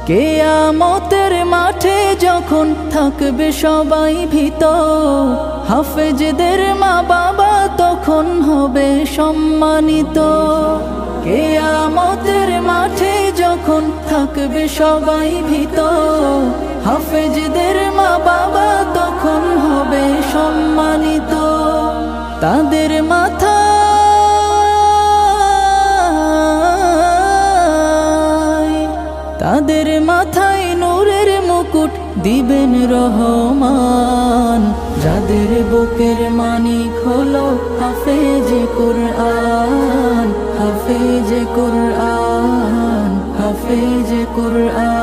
কিয়ামতের মাঠে যখন থাকবে সবাই ভীত, হাফেজদের মা বাবা তখন হবে সম্মানিত। কিয়ামতের মাঠে যখন থাকবে সবাই ভীত, হাফেজদের মা বাবা তখন হবে সম্মানিত। তাদের মাথায় নূরের মুকুট দিবেন রহমান, যাদের বুকের মানিক হলো হাফেজে কুরআন, হাফেজে কুরআন, হাফেজে কুরআন।